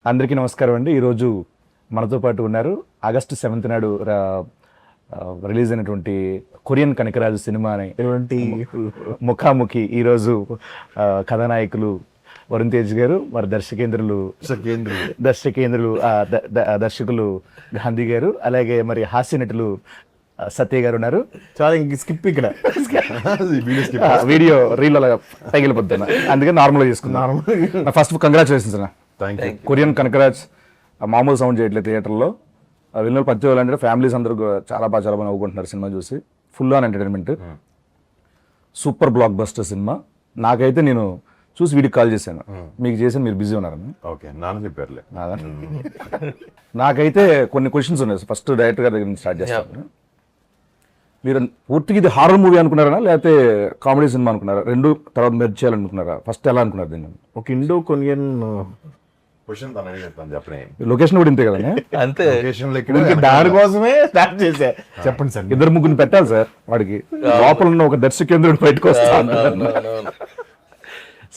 అందరికీ నమస్కారం అండి. ఈరోజు మనతో పాటు ఉన్నారు ఆగస్టు 7th నాడు రిలీజ్ అయినటువంటి కొరియన్ కనకరాజు సినిమా అనేటువంటి ముఖాముఖి. ఈరోజు కథానాయకులు వరుణ్ తేజ్ గారు, మరి దర్శకులు గాంధీ గారు, అలాగే మరి హాస్య నటులు సత్య గారు ఉన్నారు. చాలా స్కిప్ ఇక్కడ వీడియో రీల్ అలా తగిలిపోతున్నా, అందుకే నార్మల్గా చేసుకున్నాను. ఫస్ట్ కంగ్రాచులేషన్స్ అన్న. కొరియన్ కనకరాజ్ మామూలు సౌండ్ చేయట్లేదు థియేటర్లో. వెళ్ళిన పచ్చి వాళ్ళంటే ఫ్యామిలీస్ అందరూ చాలా బాగా నవ్వుకుంటున్నారు సినిమా చూసి. Full on entertainment, super block buster cinema. నాకైతే నేను చూసి వీడికి కాల్ చేశాను, మీకు చేసి మీరు బిజీ ఉన్నారని. ఓకే, నాన్న చెప్పారులే. నాకైతే కొన్ని క్వశ్చన్స్ ఉన్నాయి. ఫస్ట్ డైరెక్టర్ గారి దగ్గర నుంచి స్టార్ట్ చేస్తాను. మీరు పూర్తిగా ఇది హారర్ మూవీ అనుకున్నారా, లేకపోతే కామెడీ సినిమా అనుకున్నారా? రెండు తర్వాత మెర్జ్ చేయాలనుకున్నారా? ఫస్ట్ ఎలా అనుకున్నారు దీన్ని? ఒక ఇండో కొరియన్ క్వశ్చన్ తనని చెప్తాను, చెప్పనే. లొకేషన్ కూడా ఇంతే కదా? అంతే, లొకేషన్ దానికోసమే స్టార్ట్ చేశా. చెప్పండి సార్. ఇద్దరు ముగ్గురు పెట్టాలి సార్ వాడికి. లోపల ఉన్న ఒక దర్శకేంద్రుడు బయటకు వస్తాను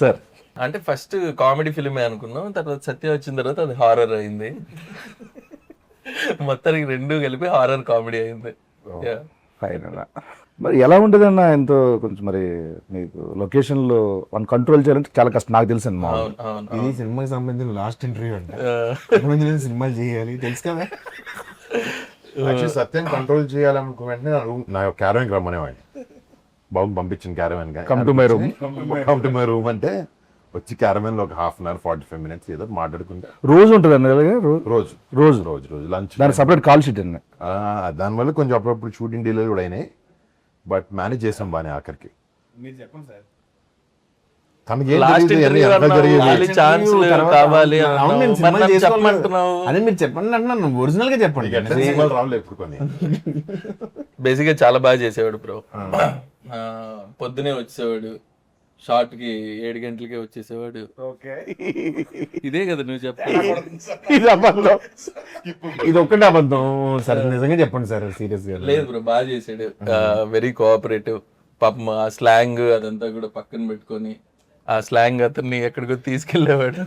సార్. అంటే ఫస్ట్ కామెడీ ఫిల్మే అనుకున్నాం, తర్వాత సత్య వచ్చిన తర్వాత అది హారర్ అయింది. మొత్తానికి రెండు కలిపి హారర్ కామెడీ అయింది. మరి ఎలా ఉంటుంది అన్న? ఎంతో కొంచెం మరి మీకు లొకేషన్లో వన్ కంట్రోల్ చేయాలంటే చాలా కష్టం, నాకు తెలుసు అన్న. ఇది సినిమాకి సంబంధించిన లాస్ట్ ఇంటర్వ్యూ అంటే సినిమాలు చేయాలి తెలుసు కదా. సత్యం కంట్రోల్ చేయాలనుకున్న వెంటనే నా క్యారవాన్కి రమ్మనేవాడిని. బాబు పంపించిన caravan come to my room అంటే వచ్చి క్యారవాన్ లో ఒక 1/2 hour 45 minutes ఏదో మాట్లాడుకుంటా. రోజు ఉంటుంది అన్న? రోజు లంచ్, దాని సపరేట్ కాల్ షీట్ అన్న. దానివల్ల కొంచెం అప్పుడప్పుడు షూటింగ్ డీలర్ కూడా అయినాయి, బట్ మేనేజ్ చేసాం బానే. ఆఖరికి మీరు చెప్పండి సార్. తనకి అదే మీరు చెప్పండి అంటున్నాను, ఒరిజినల్ గా చెప్పండి. రావులే ఎప్పుడు కొన్ని. బేసిక్ గా చాలా బాగా చేసేవాడు బ్రో. పొద్దునే వచ్చేవాడు, షార్ట్ కి 7 గంటలకే వచ్చేసేవాడు. ఇదే కదా నువ్వు ఇది అబద్ధం, ఇది ఒక్కటే అబద్ధం సార్. నిజంగా చెప్పండి సార్, సీరియస్ గా. లేదు బ్రో, బాగా చేసాడు. Very cooperative. పాపం ఆ స్లాంగ్ అదంతా కూడా పక్కన పెట్టుకొని ఆ స్లాంగ్ అతన్ని ఎక్కడికో తీసుకెళ్లేవాడు.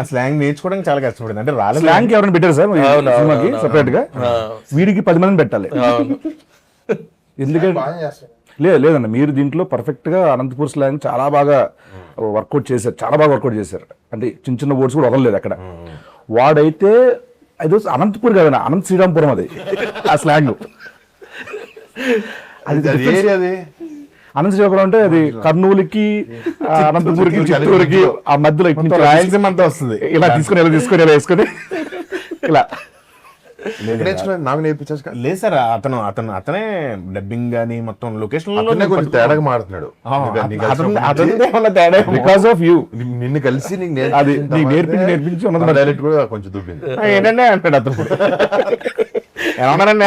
ఆ స్లాంగ్ నేర్చుకోవడానికి చాలా కష్టపడింది. అంటే రాలేదు. స్లాంగ్ ఎవరైనా పెట్టారు సార్ సినిమాకి సపరేట్ గా? వీడికి 10 మందిని పెట్టాలి. ఎందుకంటే లేదన్న, మీరు దీంట్లో పర్ఫెక్ట్ గా అనంతపూర్ స్లాంగ్ చాలా బాగా వర్కౌట్ చేశారు. అంటే చిన్న చిన్న వర్డ్స్ కూడా వదలలేదు అక్కడ. వాడైతే అది అనంతపూర్ కదన్న, అనంత శ్రీరాంపురం అది ఆ స్లాంగ్. అది అనంత శ్రీరాంపురం అంటే అది కర్నూలుకి, అనంతపూర్కి, చిత్తూరుకి ఆ మధ్యలో రాయలసీమ అంతా వస్తుంది. ఇలా తీసుకొని ఇలా వేసుకొని ఇలా నాకు నేర్పించారు. లేదు సార్, అతనే డబ్బింగ్ గానీ మొత్తం లొకేషన్ కొంచెం తేడాగా మాడుతున్నాడు. Because of you. నిన్ను కలిసి నేర్పించి డైరెక్ట్ కూడా కొంచెం దుబ్బింది. ఏంటంటే అంటాడు అతను. ఏమన్నారండి?